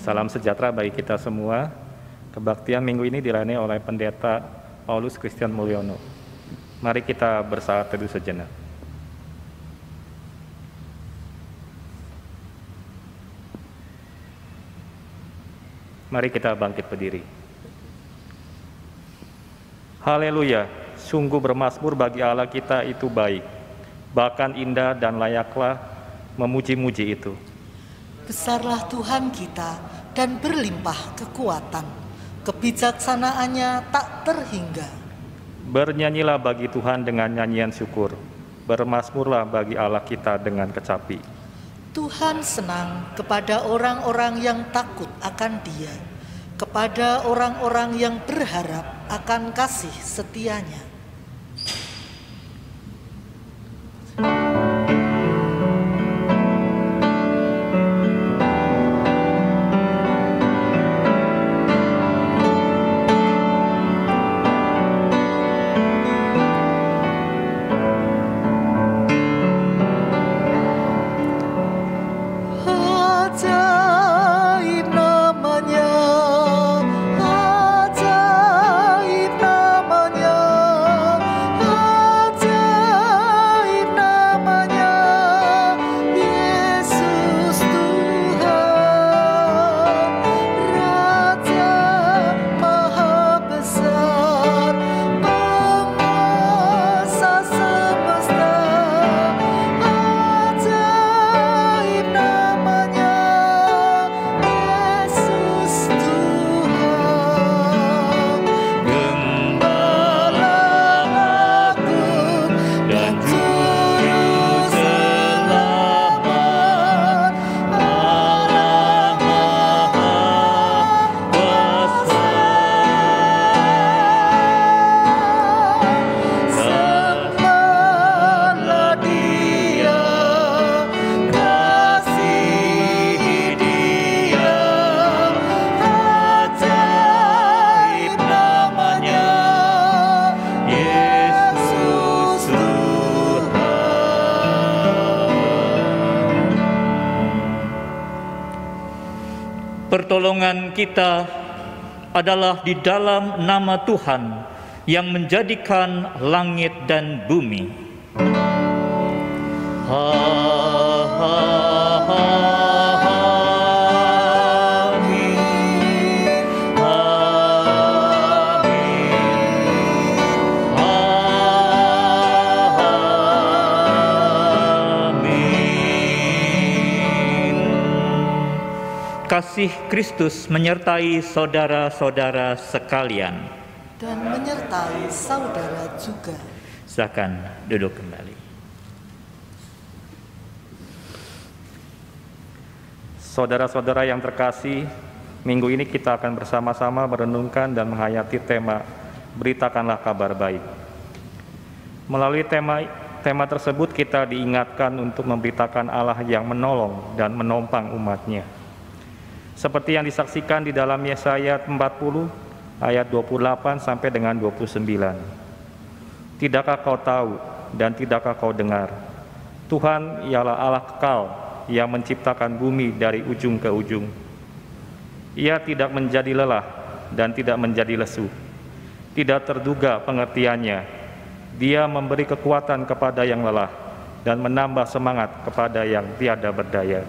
Salam sejahtera bagi kita semua. Kebaktian minggu ini dilayani oleh Pendeta Paulus Christian Mulyono. Mari kita bersaat teduh sejenak. Mari kita bangkit berdiri. Haleluya, sungguh bermasmur bagi Allah kita itu baik, bahkan indah dan layaklah memuji-muji itu. Besarlah Tuhan kita dan berlimpah kekuatan, kebijaksanaannya tak terhingga. Bernyanyilah bagi Tuhan dengan nyanyian syukur, bermasmurlah bagi Allah kita dengan kecapi. Tuhan senang kepada orang-orang yang takut akan Dia, kepada orang-orang yang berharap akan kasih setianya. Pertolongan kita adalah di dalam nama Tuhan yang menjadikan langit dan bumi. Kasih Kristus menyertai saudara-saudara sekalian. Dan menyertai saudara juga. Silakan duduk kembali. Saudara-saudara yang terkasih, minggu ini kita akan bersama-sama merenungkan dan menghayati tema Beritakanlah Kabar Baik. Melalui tema tersebut kita diingatkan untuk memberitakan Allah yang menolong dan menopang umat-Nya. Seperti yang disaksikan di dalam Yesaya 40 ayat 28 sampai dengan 29. Tidakkah kau tahu dan tidakkah kau dengar? Tuhan ialah Allah kekal yang menciptakan bumi dari ujung ke ujung. Ia tidak menjadi lelah dan tidak menjadi lesu. Tidak terduga pengertiannya. Dia memberi kekuatan kepada yang lelah dan menambah semangat kepada yang tiada berdaya.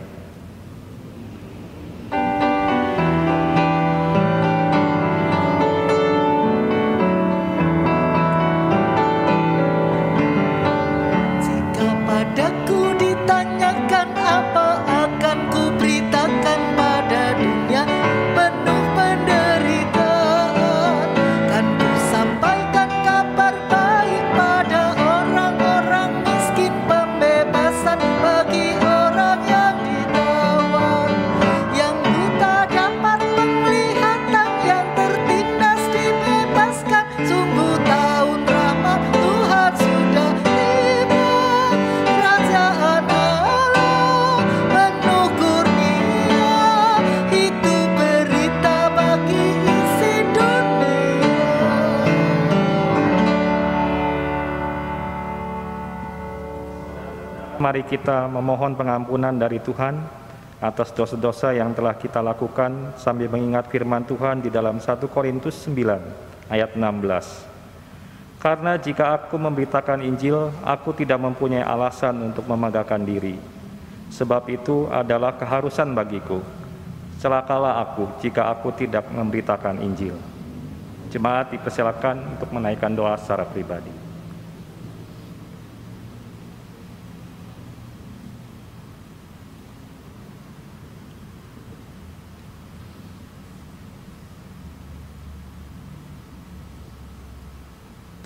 Mari kita memohon pengampunan dari Tuhan atas dosa-dosa yang telah kita lakukan sambil mengingat firman Tuhan di dalam 1 Korintus 9 ayat 16. Karena jika aku memberitakan Injil, aku tidak mempunyai alasan untuk membanggakan diri. Sebab itu adalah keharusan bagiku. Celakalah aku jika aku tidak memberitakan Injil. Jemaat dipersilakan untuk menaikkan doa secara pribadi.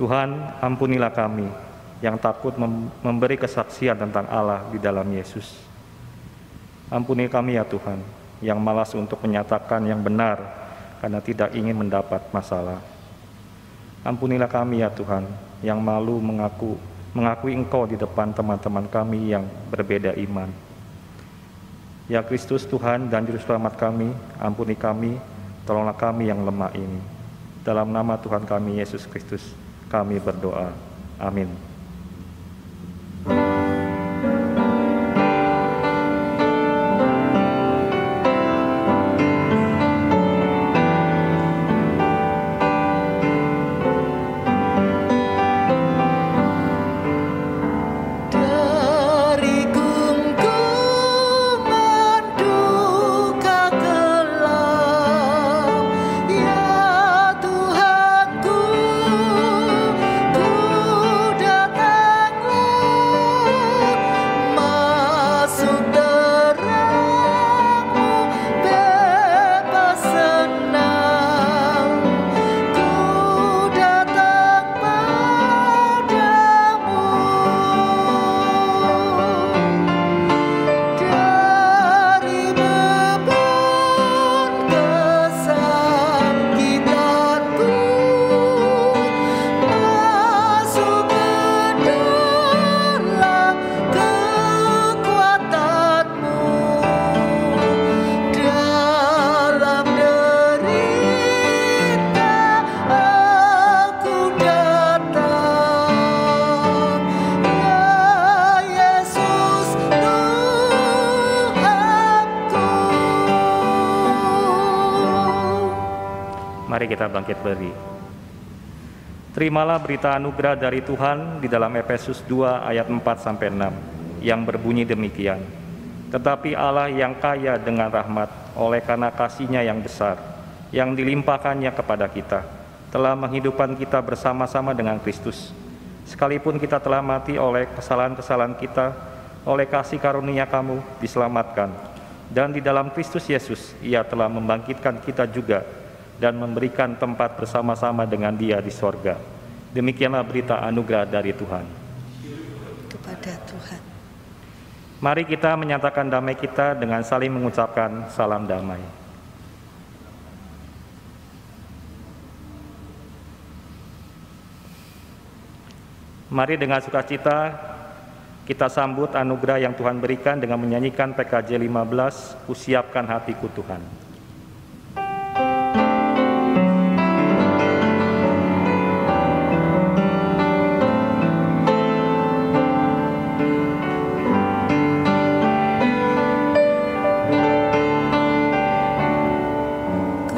Tuhan, ampunilah kami yang takut memberi kesaksian tentang Allah di dalam Yesus. Ampuni kami ya Tuhan, yang malas untuk menyatakan yang benar karena tidak ingin mendapat masalah. Ampunilah kami ya Tuhan, yang malu mengakui Engkau di depan teman-teman kami yang berbeda iman. Ya Kristus Tuhan dan Juru Selamat kami, ampuni kami, tolonglah kami yang lemah ini. Dalam nama Tuhan kami Yesus Kristus, kami berdoa. Amin. Mari kita bangkit berdiri. Terimalah berita anugerah dari Tuhan di dalam Efesus 2 ayat 4-6 yang berbunyi demikian. Tetapi Allah yang kaya dengan rahmat oleh karena kasih-Nya yang besar, yang dilimpahkannya kepada kita, telah menghidupkan kita bersama-sama dengan Kristus. Sekalipun kita telah mati oleh kesalahan-kesalahan kita, oleh kasih karunia kamu diselamatkan. Dan di dalam Kristus Yesus, Ia telah membangkitkan kita juga dan memberikan tempat bersama-sama dengan Dia di sorga. Demikianlah berita anugerah dari Tuhan. Kepada Tuhan. Mari kita menyatakan damai kita dengan saling mengucapkan salam damai. Mari dengan sukacita kita sambut anugerah yang Tuhan berikan dengan menyanyikan PKJ 15, Kusiapkan Hatiku Tuhan.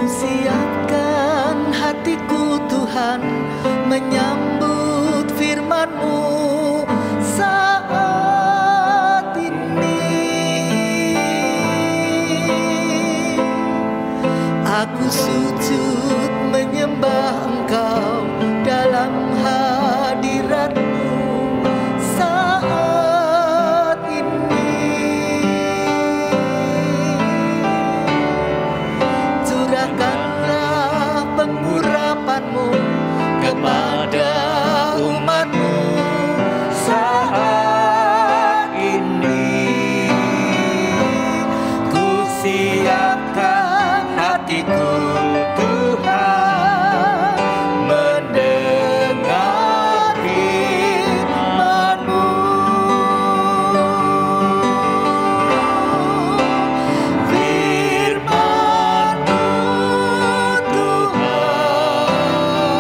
Kusiapkan hatiku Tuhan, menyambut firman-Mu saat ini. Aku sujud menyembah Engkau dalam hadirat-Mu saat ini. Curahkanlah pengurapan-Mu kepada umat-Mu saat ini. Ku siapkan hatiku Tuhan, mendengar firman-Mu. Firman-Mu Tuhan,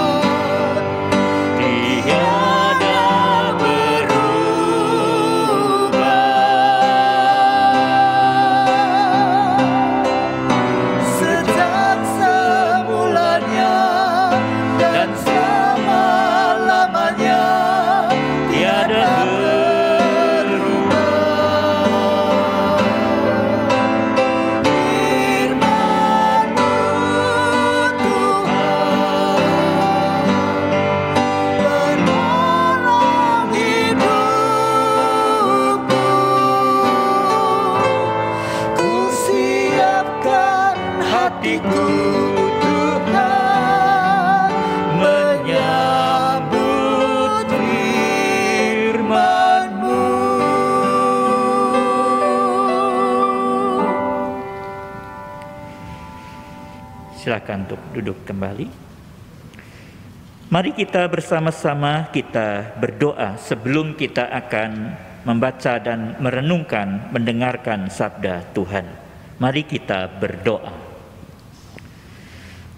silakan untuk duduk kembali. Mari kita bersama-sama kita berdoa sebelum kita akan membaca dan merenungkan, mendengarkan sabda Tuhan. Mari kita berdoa.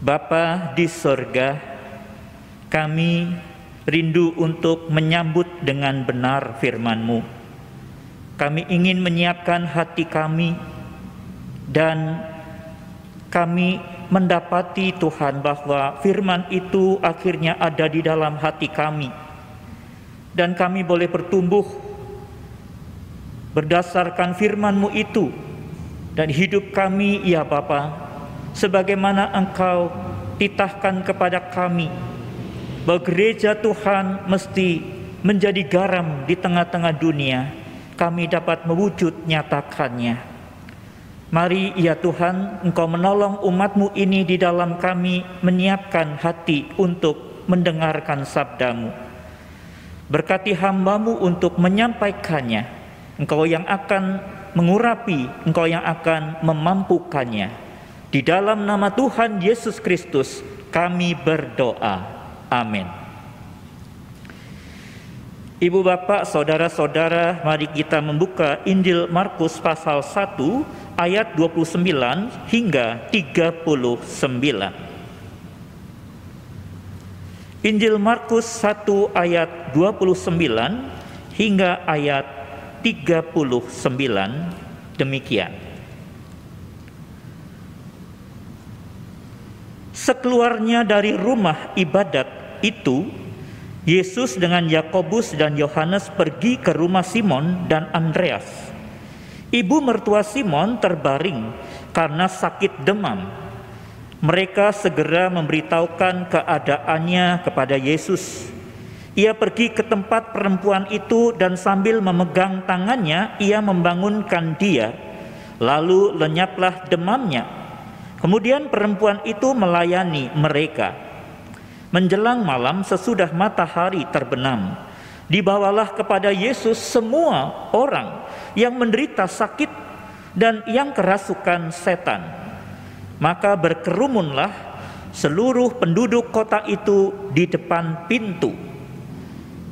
Bapa di sorga, kami rindu untuk menyambut dengan benar firman-Mu. Kami ingin menyiapkan hati kami dan kami mendapati Tuhan bahwa firman itu akhirnya ada di dalam hati kami. Dan kami boleh bertumbuh berdasarkan firman-Mu itu. Dan hidup kami, ya Bapa, sebagaimana Engkau titahkan kepada kami, bahwa gereja Tuhan mesti menjadi garam di tengah-tengah dunia, kami dapat mewujud nyatakannya. Mari ya Tuhan, Engkau menolong umat-Mu ini di dalam kami menyiapkan hati untuk mendengarkan sabda-Mu. Berkati hamba-Mu untuk menyampaikannya. Engkau yang akan mengurapi, Engkau yang akan memampukannya. Di dalam nama Tuhan Yesus Kristus kami berdoa. Amin. Ibu bapak, saudara-saudara, mari kita membuka Injil Markus pasal 1 ayat 29 hingga 39. Injil Markus 1 ayat 29 hingga ayat 39 demikian. Sekeluarnya dari rumah ibadat itu, Yesus dengan Yakobus dan Yohanes pergi ke rumah Simon dan Andreas. Ibu mertua Simon terbaring karena sakit demam. Mereka segera memberitahukan keadaannya kepada Yesus. Ia pergi ke tempat perempuan itu dan sambil memegang tangannya, ia membangunkan dia. Lalu lenyaplah demamnya. Kemudian perempuan itu melayani mereka. Menjelang malam sesudah matahari terbenam, dibawalah kepada Yesus semua orang yang menderita sakit dan yang kerasukan setan. Maka berkerumunlah seluruh penduduk kota itu di depan pintu.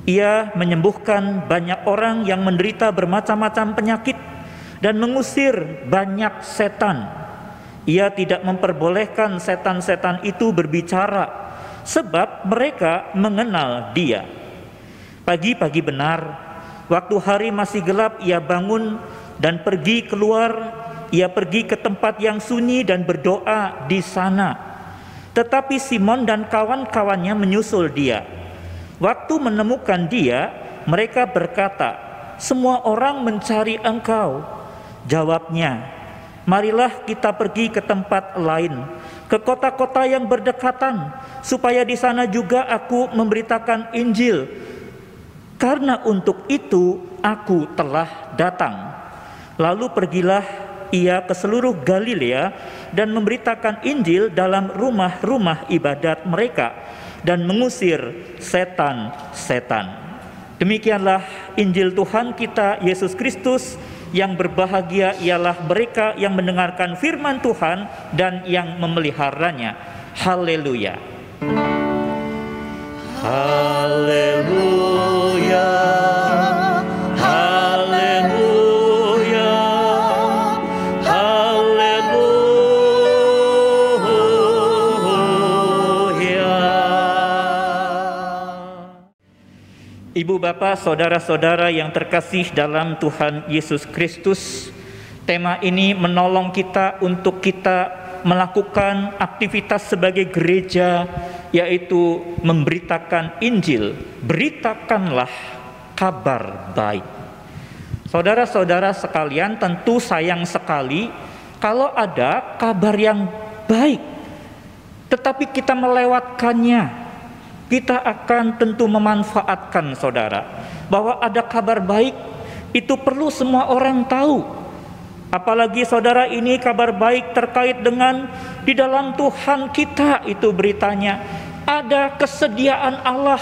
Ia menyembuhkan banyak orang yang menderita bermacam-macam penyakit dan mengusir banyak setan. Ia tidak memperbolehkan setan-setan itu berbicara, sebab mereka mengenal dia. Pagi-pagi benar, waktu hari masih gelap, ia bangun dan pergi keluar. Ia pergi ke tempat yang sunyi dan berdoa di sana. Tetapi Simon dan kawan-kawannya menyusul dia. Waktu menemukan dia, mereka berkata, "Semua orang mencari engkau." Jawabnya, "Marilah kita pergi ke tempat lain, ke kota-kota yang berdekatan, supaya di sana juga aku memberitakan Injil. Karena untuk itu aku telah datang." Lalu pergilah ia ke seluruh Galilea dan memberitakan Injil dalam rumah-rumah ibadat mereka dan mengusir setan-setan. Demikianlah Injil Tuhan kita Yesus Kristus. Yang berbahagia ialah mereka yang mendengarkan firman Tuhan dan yang memeliharanya. Haleluya. Haleluya. Haleluya. Haleluya. Ibu bapak, saudara-saudara yang terkasih dalam Tuhan Yesus Kristus, tema ini menolong kita untuk kita melakukan aktivitas sebagai gereja, yaitu memberitakan Injil. Beritakanlah kabar baik. Saudara-saudara sekalian, tentu sayang sekali kalau ada kabar yang baik, tetapi kita melewatkannya. Kita akan tentu memanfaatkan, saudara, bahwa ada kabar baik itu perlu semua orang tahu. Apalagi saudara, ini kabar baik terkait dengan di dalam Tuhan kita itu beritanya ada kesediaan Allah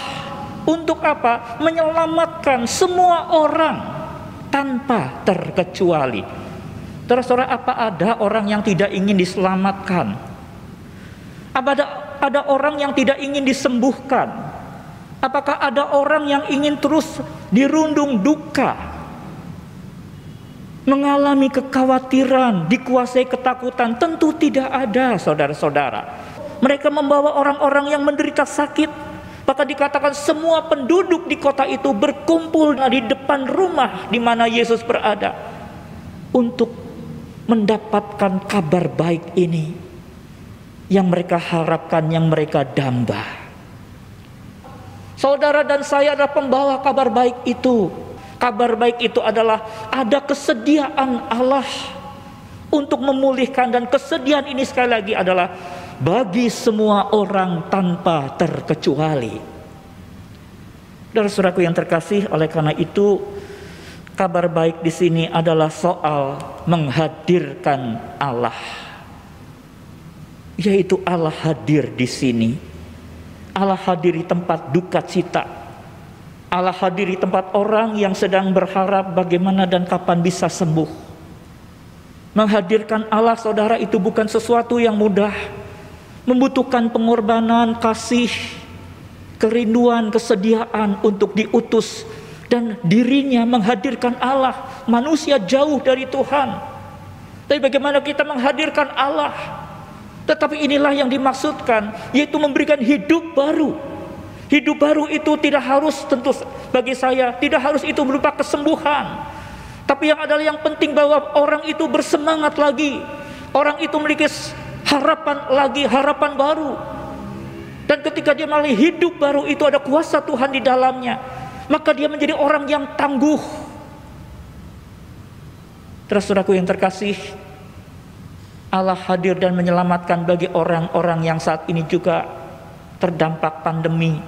untuk apa? Menyelamatkan semua orang tanpa terkecuali. Saudara, apa ada orang yang tidak ingin diselamatkan? Apakah ada orang yang tidak ingin disembuhkan? Apakah ada orang yang ingin terus dirundung duka, mengalami kekhawatiran, dikuasai ketakutan? Tentu tidak ada, saudara-saudara. Mereka membawa orang-orang yang menderita sakit. Maka dikatakan semua penduduk di kota itu berkumpul di depan rumah di mana Yesus berada untuk mendapatkan kabar baik ini yang mereka harapkan, yang mereka damba. Saudara dan saya adalah pembawa kabar baik itu. Kabar baik itu adalah ada kesediaan Allah untuk memulihkan, dan kesediaan ini sekali lagi adalah bagi semua orang tanpa terkecuali. Saudara-saudaraku yang terkasih, oleh karena itu kabar baik di sini adalah soal menghadirkan Allah, yaitu Allah hadir di sini. Allah hadir di tempat duka cita. Allah hadir di tempat orang yang sedang berharap bagaimana dan kapan bisa sembuh. Menghadirkan Allah, saudara, itu bukan sesuatu yang mudah. Membutuhkan pengorbanan, kasih, kerinduan, kesediaan untuk diutus, dan dirinya menghadirkan Allah. Manusia jauh dari Tuhan, tapi bagaimana kita menghadirkan Allah? Tetapi inilah yang dimaksudkan, yaitu memberikan hidup baru. Hidup baru itu tidak harus, tentu bagi saya, tidak harus itu berupa kesembuhan, tapi yang adalah yang penting bahwa orang itu bersemangat lagi, orang itu memiliki harapan lagi, harapan baru. Dan ketika dia melalui hidup baru itu ada kuasa Tuhan di dalamnya, maka dia menjadi orang yang tangguh. Terus saudaraku yang terkasih, Allah hadir dan menyelamatkan bagi orang-orang yang saat ini juga terdampak pandemi.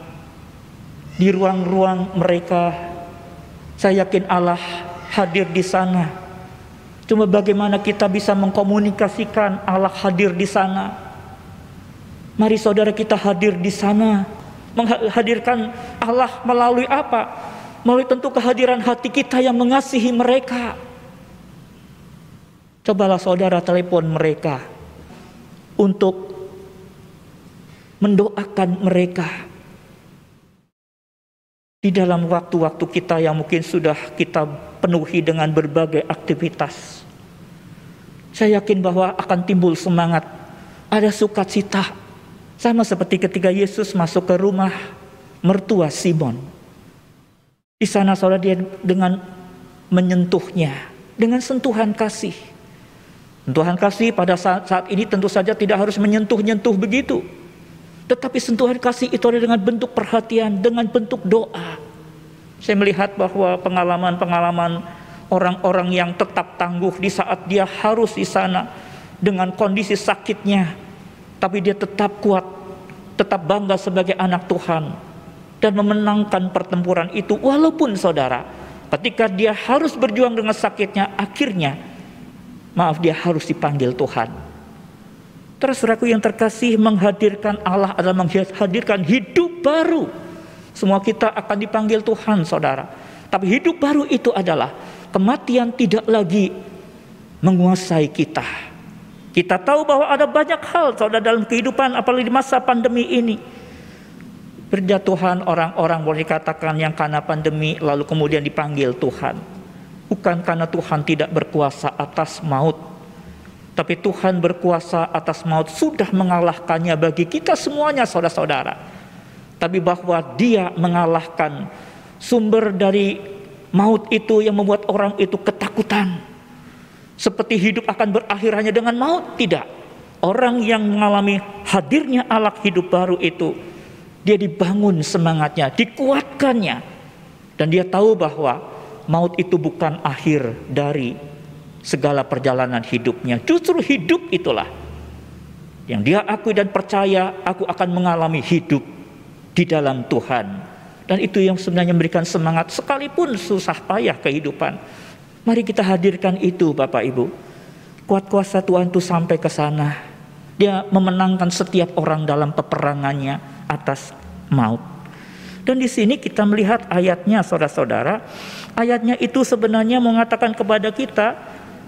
Di ruang-ruang mereka, saya yakin Allah hadir di sana. Cuma bagaimana kita bisa mengkomunikasikan Allah hadir di sana? Mari saudara, kita hadir di sana. Menghadirkan Allah melalui apa? Melalui tentu kehadiran hati kita yang mengasihi mereka. Cobalah saudara telepon mereka untuk mendoakan mereka. Di dalam waktu-waktu kita yang mungkin sudah kita penuhi dengan berbagai aktivitas, saya yakin bahwa akan timbul semangat, ada sukacita. Sama seperti ketika Yesus masuk ke rumah mertua Simon. Di sana saudara, dia dengan menyentuhnya, dengan sentuhan kasih. Sentuhan kasih pada saat ini tentu saja tidak harus menyentuh-nyentuh begitu. Tetapi sentuhan kasih itu ada dengan bentuk perhatian, dengan bentuk doa. Saya melihat bahwa pengalaman-pengalaman orang-orang yang tetap tangguh di saat dia harus di sana dengan kondisi sakitnya, tapi dia tetap kuat, tetap bangga sebagai anak Tuhan dan memenangkan pertempuran itu. Walaupun saudara, ketika dia harus berjuang dengan sakitnya, akhirnya dia harus dipanggil Tuhan. Terus saudaraku yang terkasih, menghadirkan Allah adalah menghadirkan hidup baru. Semua kita akan dipanggil Tuhan, saudara. Tapi hidup baru itu adalah kematian tidak lagi menguasai kita. Kita tahu bahwa ada banyak hal, saudara, dalam kehidupan, apalagi di masa pandemi ini. Berjatuhan orang-orang boleh dikatakan yang karena pandemi lalu kemudian dipanggil Tuhan. Bukan karena Tuhan tidak berkuasa atas maut, tapi Tuhan berkuasa atas maut, sudah mengalahkannya bagi kita semuanya, saudara-saudara. Tapi bahwa dia mengalahkan sumber dari maut itu yang membuat orang itu ketakutan. Seperti hidup akan berakhir hanya dengan maut, tidak. Orang yang mengalami hadirnya Allah hidup baru itu, dia dibangun semangatnya, dikuatkannya. Dan dia tahu bahwa maut itu bukan akhir dari segala perjalanan hidupnya. Justru hidup itulah yang dia akui dan percaya, aku akan mengalami hidup di dalam Tuhan. Dan itu yang sebenarnya memberikan semangat sekalipun susah payah kehidupan. Mari kita hadirkan itu, Bapak Ibu. Kuat kuasa Tuhan itu sampai ke sana. Dia memenangkan setiap orang dalam peperangannya atas maut. Dan di sini kita melihat ayatnya, saudara-saudara. Ayatnya itu sebenarnya mengatakan kepada kita,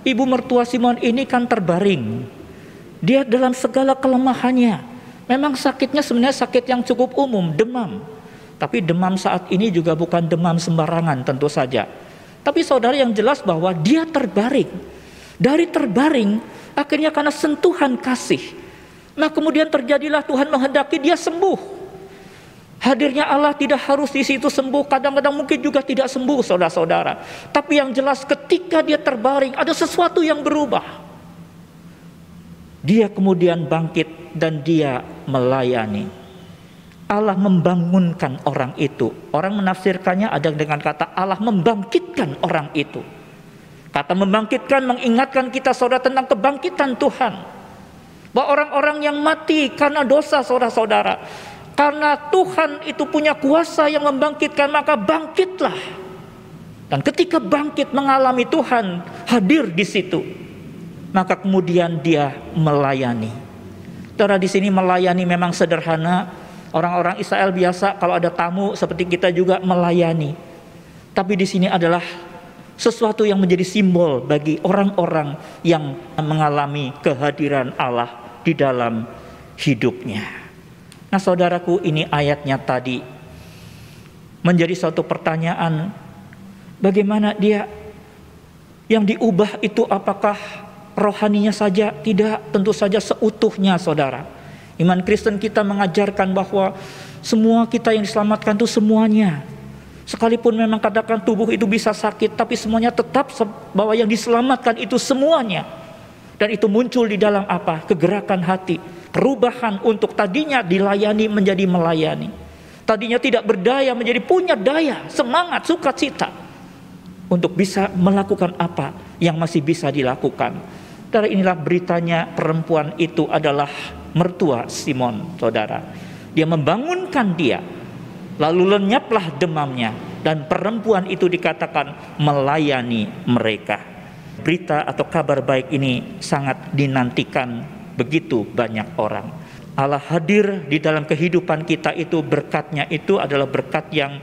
ibu mertua Simon ini kan terbaring. Dia dalam segala kelemahannya, Memang sakitnya sebenarnya sakit yang cukup umum, demam. Tapi demam saat ini juga bukan demam sembarangan tentu saja. Tapi saudara, yang jelas bahwa dia terbaring. Dari terbaring, akhirnya karena sentuhan kasih, nah kemudian terjadilah Tuhan menghendaki dia sembuh. Hadirnya Allah tidak harus di situ sembuh, kadang-kadang mungkin juga tidak sembuh saudara-saudara. Tapi yang jelas ketika dia terbaring, ada sesuatu yang berubah. Dia kemudian bangkit dan dia melayani. Allah membangunkan orang itu. Orang menafsirkannya ada dengan kata Allah membangkitkan orang itu. Kata membangkitkan mengingatkan kita saudara tentang kebangkitan Tuhan. Bahwa orang-orang yang mati karena dosa saudara-saudara, karena Tuhan itu punya kuasa yang membangkitkan, maka bangkitlah. Dan ketika bangkit mengalami Tuhan hadir di situ, maka kemudian dia melayani. Saudara, di sini melayani memang sederhana. Orang-orang Israel biasa kalau ada tamu seperti kita juga melayani. Tapi di sini adalah sesuatu yang menjadi simbol bagi orang-orang yang mengalami kehadiran Allah di dalam hidupnya. Nah saudaraku, ini ayatnya tadi menjadi suatu pertanyaan. Bagaimana dia yang diubah itu, apakah rohaninya saja? Tidak, tentu saja seutuhnya saudara. Iman Kristen kita mengajarkan bahwa semua kita yang diselamatkan itu semuanya. Sekalipun memang katakan tubuh itu bisa sakit, tapi semuanya tetap bahwa yang diselamatkan itu semuanya. Dan itu muncul di dalam apa? Kegerakan hati, perubahan untuk tadinya dilayani menjadi melayani. Tadinya tidak berdaya menjadi punya daya, semangat, sukacita untuk bisa melakukan apa yang masih bisa dilakukan. Saudara, inilah beritanya. Perempuan itu adalah mertua Simon, saudara. Dia membangunkan dia, lalu lenyaplah demamnya, dan perempuan itu dikatakan melayani mereka. Berita atau kabar baik ini sangat dinantikan begitu banyak orang. Allah hadir di dalam kehidupan kita itu, berkatnya itu adalah berkat yang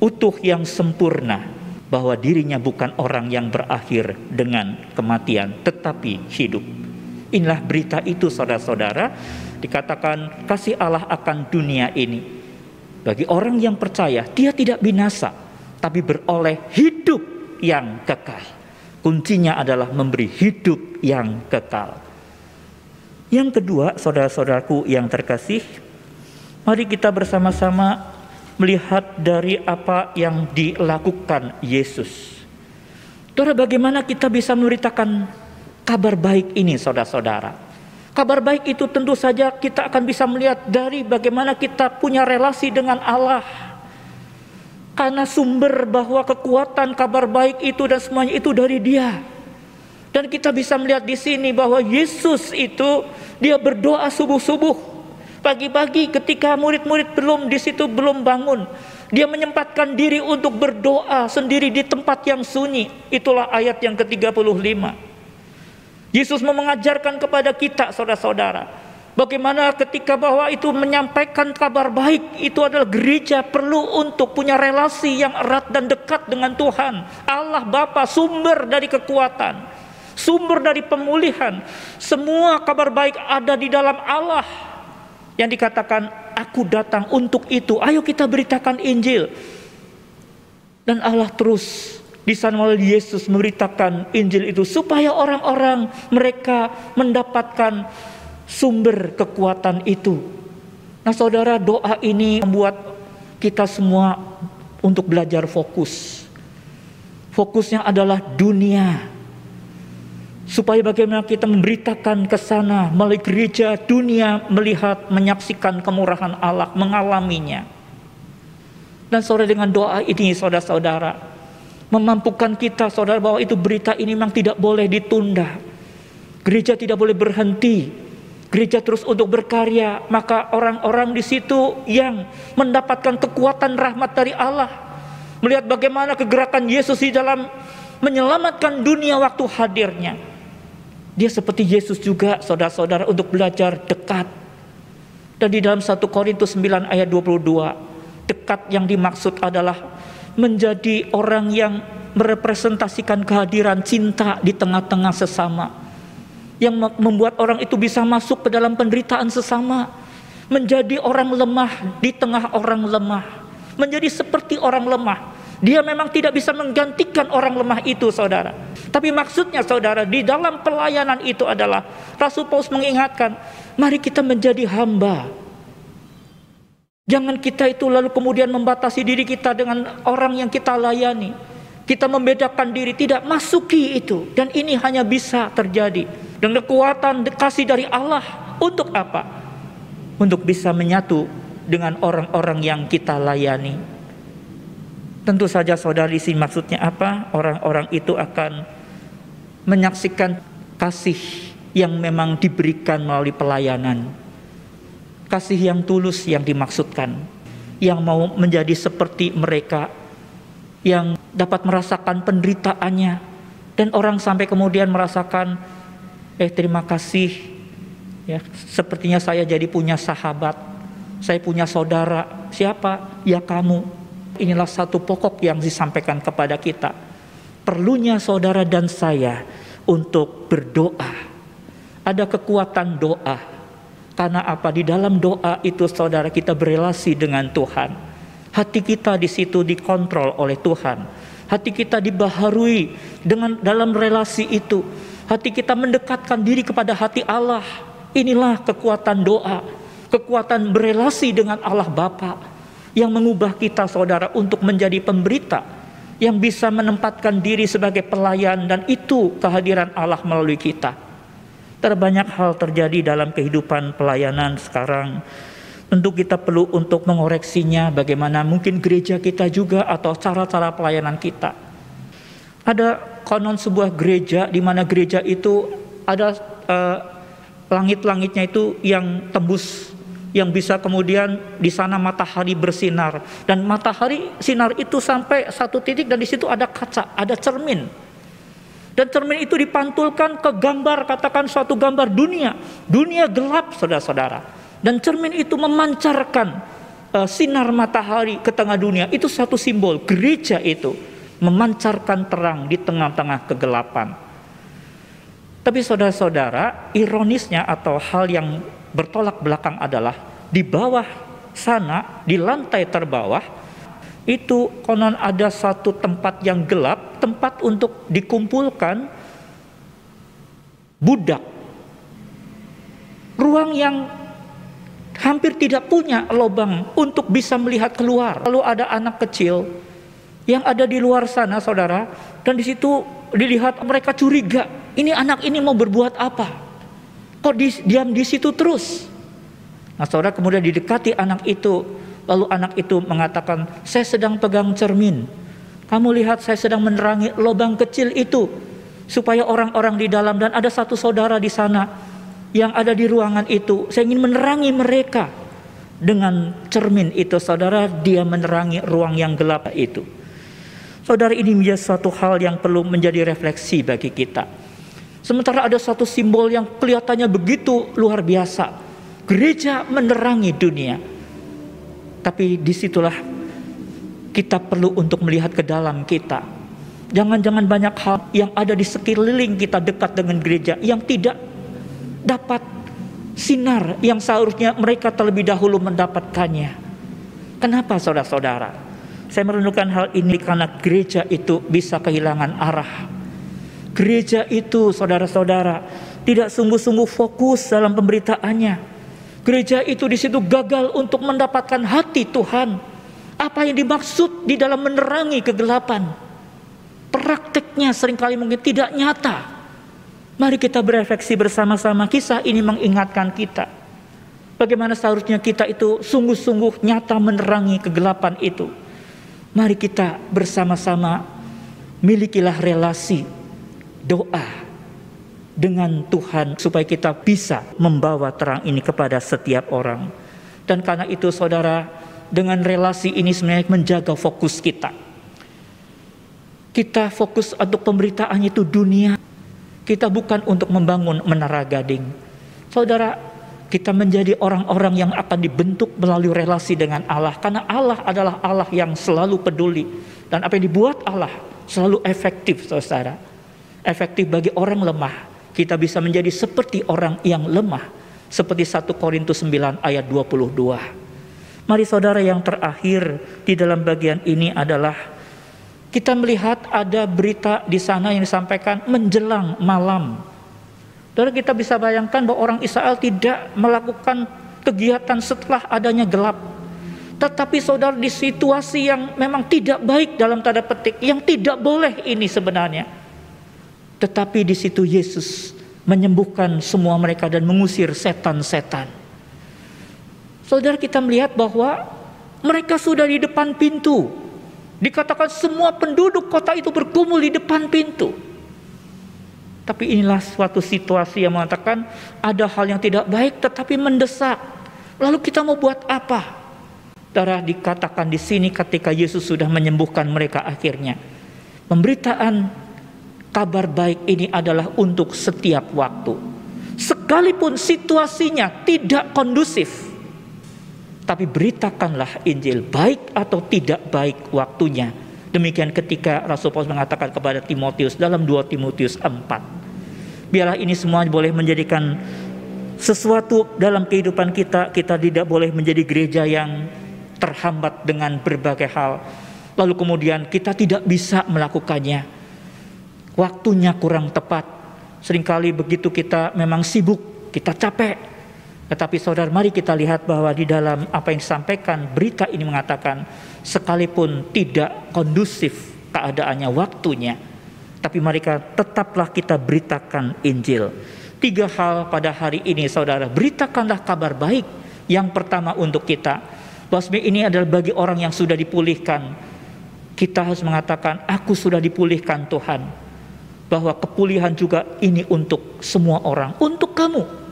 utuh, yang sempurna. Bahwa dirinya bukan orang yang berakhir dengan kematian, tetapi hidup. Inilah berita itu saudara-saudara. Dikatakan kasih Allah akan dunia ini. Bagi orang yang percaya, dia tidak binasa, tapi beroleh hidup yang kekal. Kuncinya adalah memberi hidup yang kekal. Yang kedua, saudara-saudaraku yang terkasih, mari kita bersama-sama melihat dari apa yang dilakukan Yesus. Saudara, bagaimana kita bisa memberitakan kabar baik ini saudara-saudara? Kabar baik itu tentu saja kita akan bisa melihat dari bagaimana kita punya relasi dengan Allah. Karena sumber bahwa kekuatan kabar baik itu dan semuanya itu dari Dia. Dan kita bisa melihat di sini bahwa Yesus itu dia berdoa subuh-subuh. Pagi-pagi ketika murid-murid belum bangun, dia menyempatkan diri untuk berdoa sendiri di tempat yang sunyi. Itulah ayat yang ke-35. Yesus mengajarkan kepada kita saudara-saudara, bagaimana ketika bahwa itu menyampaikan kabar baik itu adalah gereja perlu untuk punya relasi yang erat dan dekat dengan Tuhan Allah Bapa, sumber dari kekuatan, sumber dari pemulihan. Semua kabar baik ada di dalam Allah. Yang dikatakan, aku datang untuk itu. Ayo kita beritakan Injil. Dan Allah terus di sana melalui Yesus memberitakan Injil itu supaya orang-orang mereka mendapatkan sumber kekuatan itu. Nah saudara, doa ini membuat kita semua untuk belajar fokus. Fokusnya adalah dunia. Supaya bagaimana kita memberitakan ke sana melalui gereja, dunia melihat, menyaksikan kemurahan Allah, mengalaminya. Dan saudara, dengan doa ini saudara-saudara memampukan kita saudara bahwa itu berita ini memang tidak boleh ditunda. Gereja tidak boleh berhenti. Gereja terus untuk berkarya. Maka orang-orang di situ yang mendapatkan kekuatan rahmat dari Allah, melihat bagaimana kegerakan Yesus di dalam menyelamatkan dunia waktu hadirnya. Dia seperti Yesus juga saudara-saudara untuk belajar dekat. Dan di dalam 1 Korintus 9 ayat 22, dekat yang dimaksud adalah menjadi orang yang merepresentasikan kehadiran cinta di tengah-tengah sesama. Yang membuat orang itu bisa masuk ke dalam penderitaan sesama. menjadi orang lemah di tengah orang lemah, menjadi seperti orang lemah. Dia memang tidak bisa menggantikan orang lemah itu, saudara. Tapi maksudnya, saudara, di dalam pelayanan itu adalah Rasul Paulus mengingatkan, mari kita menjadi hamba. Jangan kita itu lalu kemudian membatasi diri kita dengan orang yang kita layani. Kita membedakan diri, tidak masuki itu. Dan ini hanya bisa terjadi dengan kekuatan kasih dari Allah. Untuk apa? Untuk bisa menyatu dengan orang-orang yang kita layani. Tentu saja saudara, di sini maksudnya apa? Orang-orang itu akan menyaksikan kasih yang memang diberikan melalui pelayanan. Kasih yang tulus yang dimaksudkan. Yang mau menjadi seperti mereka, yang dapat merasakan penderitaannya. Dan orang sampai kemudian merasakan, terima kasih. Ya, sepertinya saya jadi punya sahabat. Saya punya saudara. Siapa? Ya kamu. Inilah satu pokok yang disampaikan kepada kita. Perlunya saudara dan saya untuk berdoa. Ada kekuatan doa. Karena apa? Di dalam doa itu saudara kita berelasi dengan Tuhan. Hati kita di situ dikontrol oleh Tuhan. Hati kita dibaharui dengan dalam relasi itu. Hati kita mendekatkan diri kepada hati Allah. Inilah kekuatan doa. Kekuatan berelasi dengan Allah Bapa. Yang mengubah kita saudara untuk menjadi pemberita yang bisa menempatkan diri sebagai pelayan, dan itu kehadiran Allah melalui kita. Terbanyak hal terjadi dalam kehidupan pelayanan sekarang. Tentu kita perlu untuk mengoreksinya, bagaimana mungkin gereja kita juga atau cara-cara pelayanan kita. Ada konon sebuah gereja di mana gereja itu ada langit-langitnya itu yang tembus, yang bisa kemudian di sana matahari bersinar, dan matahari sinar itu sampai satu titik, dan di situ ada kaca, ada cermin, dan cermin itu dipantulkan ke gambar, katakan suatu gambar dunia gelap, saudara-saudara, dan cermin itu memancarkan sinar matahari ke tengah dunia. Itu satu simbol gereja itu memancarkan terang di tengah-tengah kegelapan. Tapi saudara-saudara, ironisnya atau hal yang bertolak belakang adalah di bawah sana, di lantai terbawah itu konon ada satu tempat yang gelap, tempat untuk dikumpulkan budak, ruang yang hampir tidak punya lubang untuk bisa melihat keluar. Lalu ada anak kecil yang ada di luar sana, saudara, dan di situ dilihat mereka curiga, ini anak ini mau berbuat apa? Kok diam di situ terus? Nah, saudara, kemudian didekati anak itu. Lalu anak itu mengatakan, saya sedang pegang cermin. Kamu lihat saya sedang menerangi lubang kecil itu. Supaya orang-orang di dalam, dan ada satu saudara di sana yang ada di ruangan itu. Saya ingin menerangi mereka. Dengan cermin itu, saudara, dia menerangi ruang yang gelap itu. Saudara, ini menjadi suatu hal yang perlu menjadi refleksi bagi kita. Sementara ada satu simbol yang kelihatannya begitu luar biasa. Gereja menerangi dunia. Tapi disitulah kita perlu untuk melihat ke dalam kita. Jangan-jangan banyak hal yang ada di sekeliling kita dekat dengan gereja yang tidak dapat sinar yang seharusnya mereka terlebih dahulu mendapatkannya. Kenapa saudara-saudara? Saya merenungkan hal ini karena gereja itu bisa kehilangan arah. Gereja itu, saudara-saudara, tidak sungguh-sungguh fokus dalam pemberitaannya. Gereja itu di situ gagal untuk mendapatkan hati Tuhan. Apa yang dimaksud di dalam menerangi kegelapan? Prakteknya seringkali mungkin tidak nyata. Mari kita berefleksi bersama-sama. Kisah ini mengingatkan kita bagaimana seharusnya kita itu sungguh-sungguh nyata menerangi kegelapan itu. Mari kita bersama-sama milikilah relasi doa dengan Tuhan supaya kita bisa membawa terang ini kepada setiap orang. Dan karena itu saudara, dengan relasi ini sebenarnya menjaga fokus kita. Kita fokus untuk pemberitaan itu dunia. Kita bukan untuk membangun menara gading. Saudara, kita menjadi orang-orang yang akan dibentuk melalui relasi dengan Allah. Karena Allah adalah Allah yang selalu peduli. Dan apa yang dibuat Allah selalu efektif, saudara. Efektif bagi orang lemah. Kita bisa menjadi seperti orang yang lemah. seperti 1 Korintus 9 ayat 22. Mari saudara, yang terakhir di dalam bagian ini adalah kita melihat ada berita di sana yang disampaikan menjelang malam. Saudara, kita bisa bayangkan bahwa orang Israel tidak melakukan kegiatan setelah adanya gelap. Tetapi saudara, di situasi yang memang tidak baik dalam tanda petik, yang tidak boleh ini sebenarnya. Tetapi di situ Yesus menyembuhkan semua mereka dan mengusir setan-setan. Saudara, kita melihat bahwa mereka sudah di depan pintu. Dikatakan semua penduduk kota itu berkumpul di depan pintu. Tapi inilah suatu situasi yang mengatakan ada hal yang tidak baik tetapi mendesak. Lalu kita mau buat apa? Saudara, dikatakan di sini ketika Yesus sudah menyembuhkan mereka akhirnya. Pemberitaan kabar baik ini adalah untuk setiap waktu. Sekalipun situasinya tidak kondusif, tapi beritakanlah Injil, baik atau tidak baik waktunya. Demikian ketika Rasul Paulus mengatakan kepada Timotius dalam 2 Timotius 4. Biarlah ini semua boleh menjadikan sesuatu dalam kehidupan kita. Kita tidak boleh menjadi gereja yang terhambat dengan berbagai hal, lalu kemudian kita tidak bisa melakukannya. Waktunya kurang tepat. Seringkali begitu kita memang sibuk, kita capek. Tetapi saudara, mari kita lihat bahwa di dalam apa yang disampaikan, berita ini mengatakan sekalipun tidak kondusif keadaannya, waktunya, tapi mereka tetaplah kita beritakan Injil. 3 hal pada hari ini saudara, beritakanlah kabar baik. Yang pertama untuk kita, bahwa ini adalah bagi orang yang sudah dipulihkan. Kita harus mengatakan, aku sudah dipulihkan Tuhan. Bahwa kepulihan juga ini untuk semua orang, untuk kamu.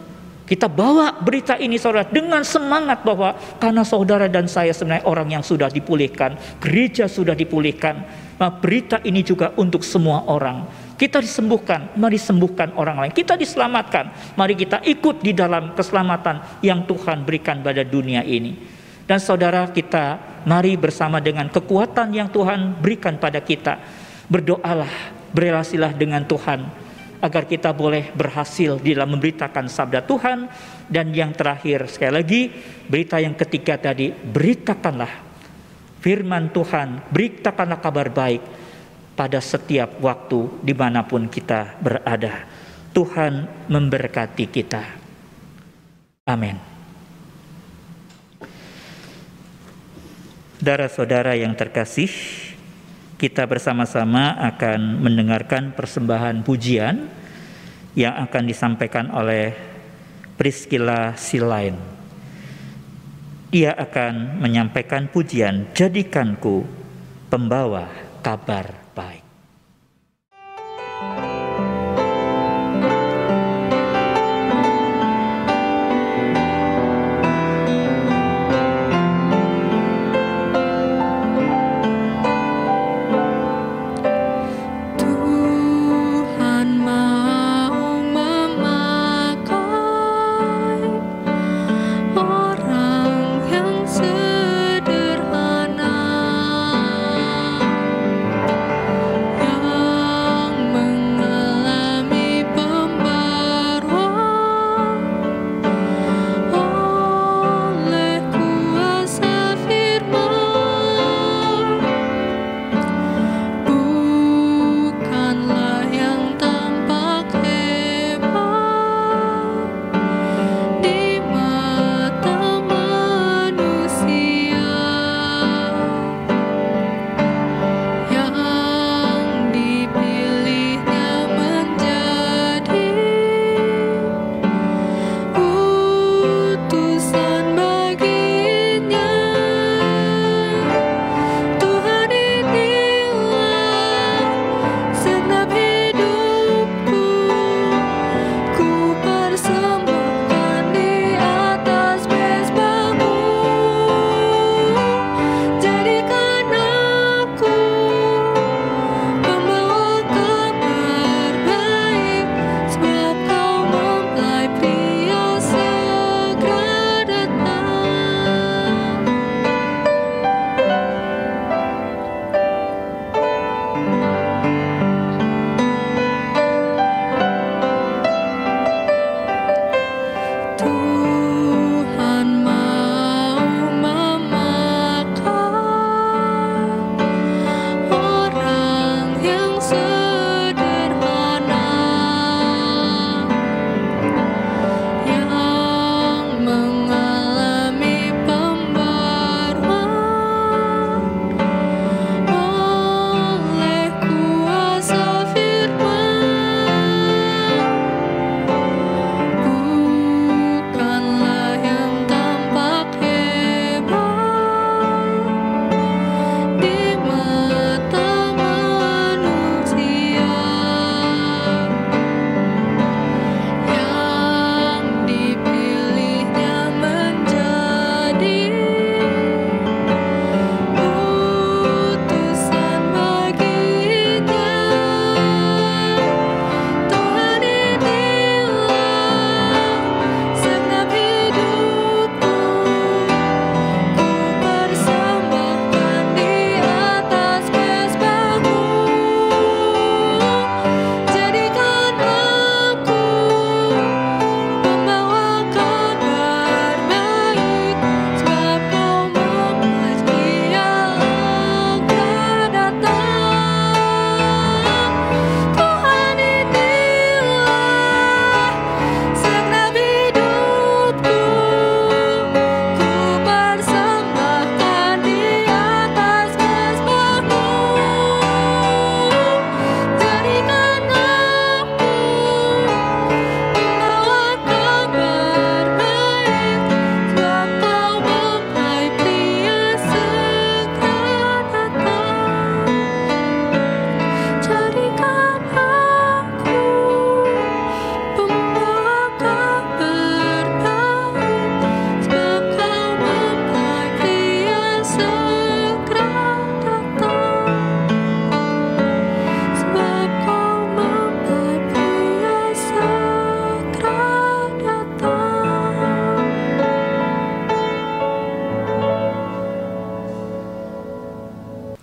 Kita bawa berita ini saudara dengan semangat bahwa karena saudara dan saya sebenarnya orang yang sudah dipulihkan, gereja sudah dipulihkan. Nah, berita ini juga untuk semua orang. Kita disembuhkan, mari sembuhkan orang lain. Kita diselamatkan, mari kita ikut di dalam keselamatan yang Tuhan berikan pada dunia ini. Dan saudara, kita mari bersama dengan kekuatan yang Tuhan berikan pada kita. Berdoalah, berelasilah dengan Tuhan agar kita boleh berhasil di dalam memberitakan sabda Tuhan. Dan yang terakhir, sekali lagi, berita yang ketiga tadi, beritakanlah firman Tuhan, beritakanlah kabar baik pada setiap waktu dimanapun kita berada. Tuhan memberkati kita. Amin. Saudara-saudara yang terkasih, kita bersama-sama akan mendengarkan persembahan pujian yang akan disampaikan oleh Priscilla Silain. Dia akan menyampaikan pujian "Jadikanku Pembawa Kabar Baik".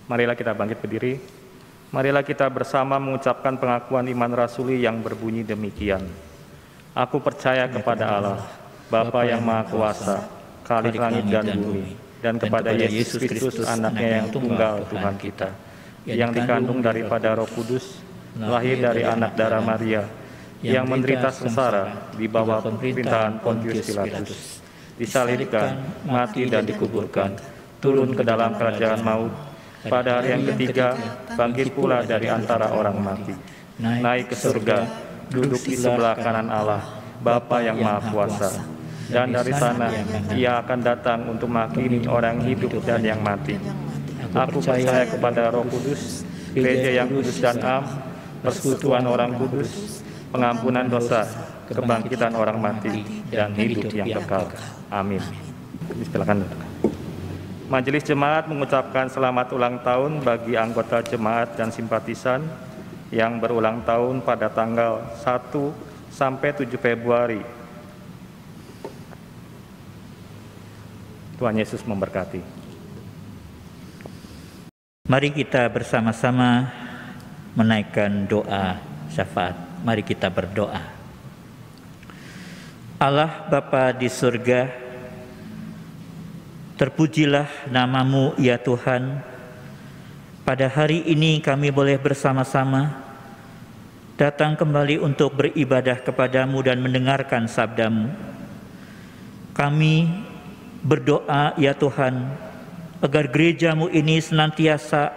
Marilah kita bangkit berdiri. Marilah kita bersama mengucapkan pengakuan iman rasuli yang berbunyi demikian. Aku percaya kepada Allah, Bapa yang Maha Kuasa, Khalik langit dan bumi, dan kepada Yesus Kristus, Anaknya yang tunggal Tuhan kita, yang dikandung daripada Roh Kudus, lahir dari anak darah Maria, yang menderita sengsara di bawah pemerintahan Pontius Pilatus, disalibkan, mati dan dikuburkan, turun ke dalam kerajaan maut, pada hari yang ketiga bangkit pula dari antara orang mati, naik ke surga, duduk di sebelah kanan Allah, Bapa yang Maha Kuasa, dan dari sana Ia akan datang untuk menghakimi orang hidup dan yang mati. Aku percaya kepada Roh Kudus, gereja yang kudus dan am, persekutuan orang kudus, pengampunan dosa, kebangkitan orang mati, dan hidup yang kekal. Amin. Silakan duduk. Majelis Jemaat mengucapkan selamat ulang tahun bagi anggota jemaat dan simpatisan yang berulang tahun pada tanggal 1 sampai 7 Februari. Tuhan Yesus memberkati. Mari kita bersama-sama menaikkan doa syafaat. Mari kita berdoa. Allah Bapa di surga, terpujilah nama-Mu ya Tuhan. Pada hari ini kami boleh bersama-sama datang kembali untuk beribadah kepada-Mu dan mendengarkan sabda-Mu. Kami berdoa ya Tuhan, agar gereja-Mu ini senantiasa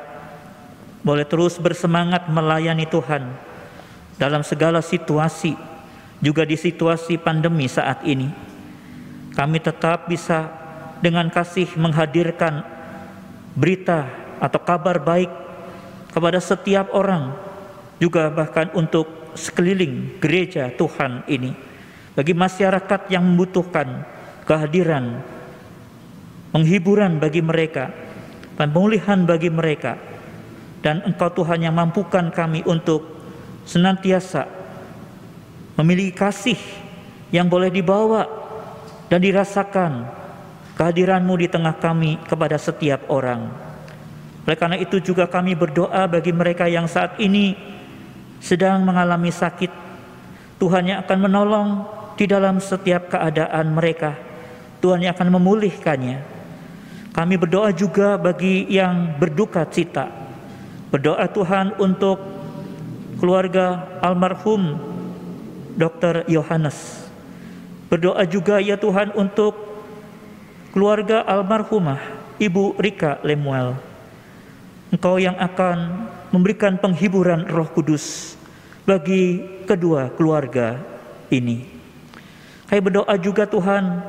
boleh terus bersemangat melayani Tuhan dalam segala situasi, juga di situasi pandemi saat ini. Kami tetap bisa dengan kasih menghadirkan berita atau kabar baik kepada setiap orang, juga bahkan untuk sekeliling gereja Tuhan ini, bagi masyarakat yang membutuhkan kehadiran, penghiburan bagi mereka, pemulihan bagi mereka. Dan Engkau Tuhan yang mampukan kami untuk senantiasa memiliki kasih yang boleh dibawa dan dirasakan kehadiran-Mu di tengah kami kepada setiap orang. Oleh karena itu juga kami berdoa bagi mereka yang saat ini sedang mengalami sakit. Tuhan yang akan menolong di dalam setiap keadaan mereka. Tuhan yang akan memulihkannya. Kami berdoa juga bagi yang berduka cita. Berdoa Tuhan untuk keluarga almarhum Dr. Yohanes. Berdoa juga ya Tuhan untuk keluarga almarhumah Ibu Rika Lemuel. Engkau yang akan memberikan penghiburan Roh Kudus bagi kedua keluarga ini. Kami berdoa juga Tuhan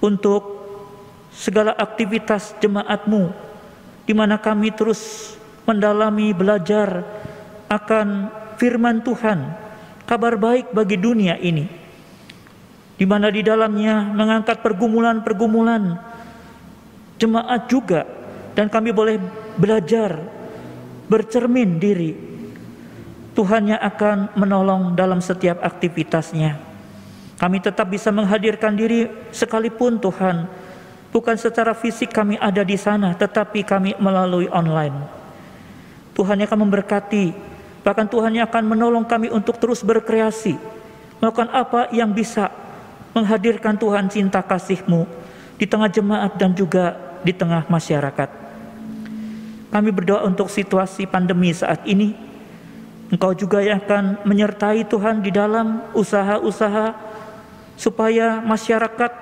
untuk segala aktivitas jemaat-Mu, di mana kami terus mendalami, belajar akan firman Tuhan, kabar baik bagi dunia ini, di mana di dalamnya mengangkat pergumulan-pergumulan jemaat juga, dan kami boleh belajar bercermin diri. Tuhan yang akan menolong dalam setiap aktivitasnya. Kami tetap bisa menghadirkan diri sekalipun Tuhan, bukan secara fisik kami ada di sana, tetapi kami melalui online. Tuhan yang akan memberkati, bahkan Tuhan yang akan menolong kami untuk terus berkreasi, melakukan apa yang bisa menghadirkan Tuhan cinta kasih-Mu di tengah jemaat dan juga di tengah masyarakat. Kami berdoa untuk situasi pandemi saat ini. Engkau juga yang akan menyertai Tuhan di dalam usaha-usaha supaya masyarakat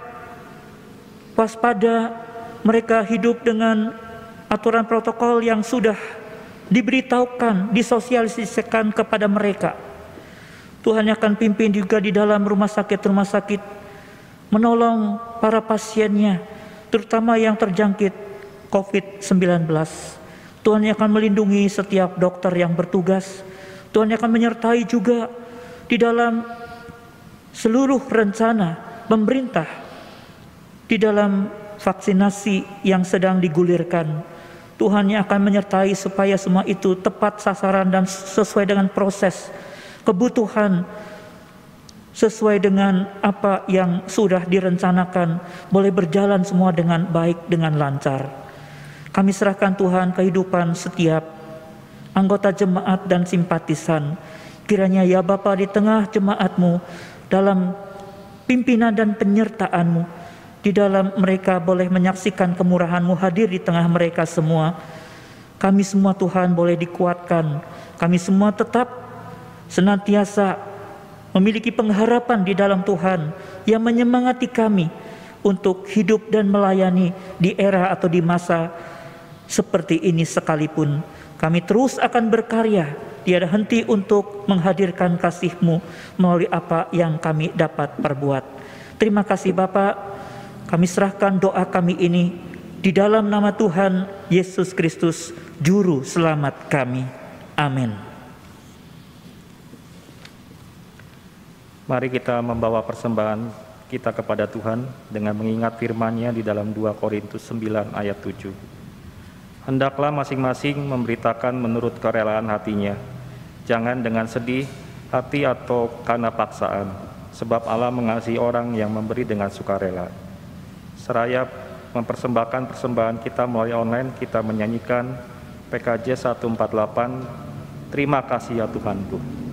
waspada, mereka hidup dengan aturan protokol yang sudah diberitahukan, disosialisasikan kepada mereka. Tuhan yang akan pimpin juga di dalam rumah sakit, menolong para pasiennya, terutama yang terjangkit COVID-19. Tuhan yang akan melindungi setiap dokter yang bertugas. Tuhan yang akan menyertai juga di dalam seluruh rencana pemerintah di dalam vaksinasi yang sedang digulirkan. Tuhan yang akan menyertai supaya semua itu tepat sasaran dan sesuai dengan proses kebutuhan, sesuai dengan apa yang sudah direncanakan, boleh berjalan semua dengan baik, dengan lancar. Kami serahkan Tuhan kehidupan setiap anggota jemaat dan simpatisan. Kiranya ya Bapa, di tengah jemaat-Mu, dalam pimpinan dan penyertaan-Mu, di dalam mereka boleh menyaksikan kemurahan-Mu hadir di tengah mereka semua. Kami semua Tuhan boleh dikuatkan. Kami semua tetap senantiasa memiliki pengharapan di dalam Tuhan yang menyemangati kami untuk hidup dan melayani di era atau di masa seperti ini sekalipun. Kami terus akan berkarya, tiada henti untuk menghadirkan kasih-Mu melalui apa yang kami dapat perbuat. Terima kasih Bapa, kami serahkan doa kami ini di dalam nama Tuhan Yesus Kristus, Juru Selamat kami. Amin. Mari kita membawa persembahan kita kepada Tuhan dengan mengingat firman-Nya di dalam 2 Korintus 9 ayat 7. Hendaklah masing-masing memberitakan menurut kerelaan hatinya, jangan dengan sedih hati atau karena paksaan, sebab Allah mengasihi orang yang memberi dengan sukarela. Seraya mempersembahkan persembahan kita melalui online, kita menyanyikan PKJ 148, Terima Kasih Ya Tuhanku.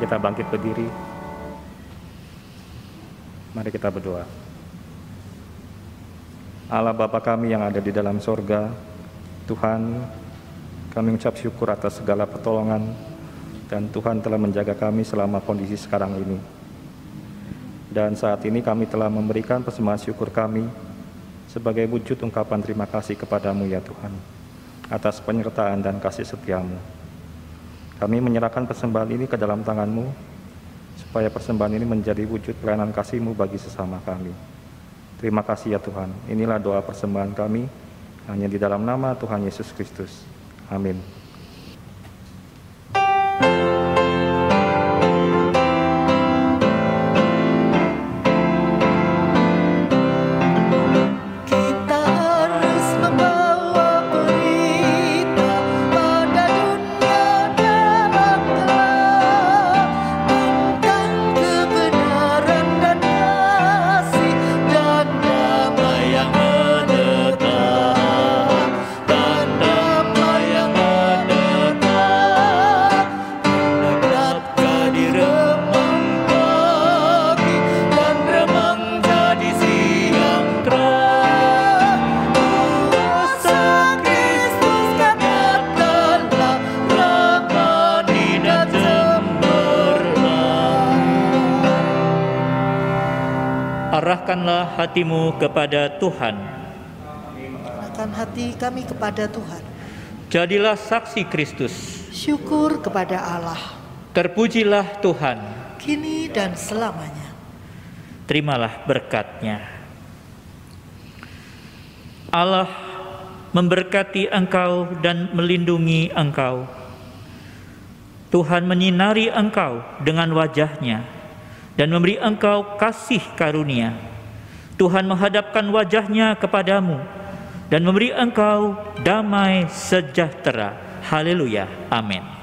Kita bangkit berdiri. Mari kita berdoa. Allah Bapa kami yang ada di dalam sorga, Tuhan, kami mengucap syukur atas segala pertolongan, dan Tuhan telah menjaga kami selama kondisi sekarang ini. Dan saat ini kami telah memberikan persembahan syukur kami sebagai wujud ungkapan terima kasih kepadamu ya Tuhan, atas penyertaan dan kasih setia-Mu. Kami menyerahkan persembahan ini ke dalam tangan-Mu, supaya persembahan ini menjadi wujud pelayanan kasih-Mu bagi sesama kami. Terima kasih ya Tuhan. Inilah doa persembahan kami, hanya di dalam nama Tuhan Yesus Kristus. Amin. Arahkanlah hatimu kepada Tuhan. Arahkan hati kami kepada Tuhan. Jadilah saksi Kristus. Syukur kepada Allah. Terpujilah Tuhan. Kini dan selamanya. Terimalah berkat-Nya. Allah memberkati engkau dan melindungi engkau. Tuhan menyinari engkau dengan wajah-Nya dan memberi engkau kasih karunia. Tuhan menghadapkan wajah-Nya kepadamu dan memberi engkau damai sejahtera. Haleluya. Amin.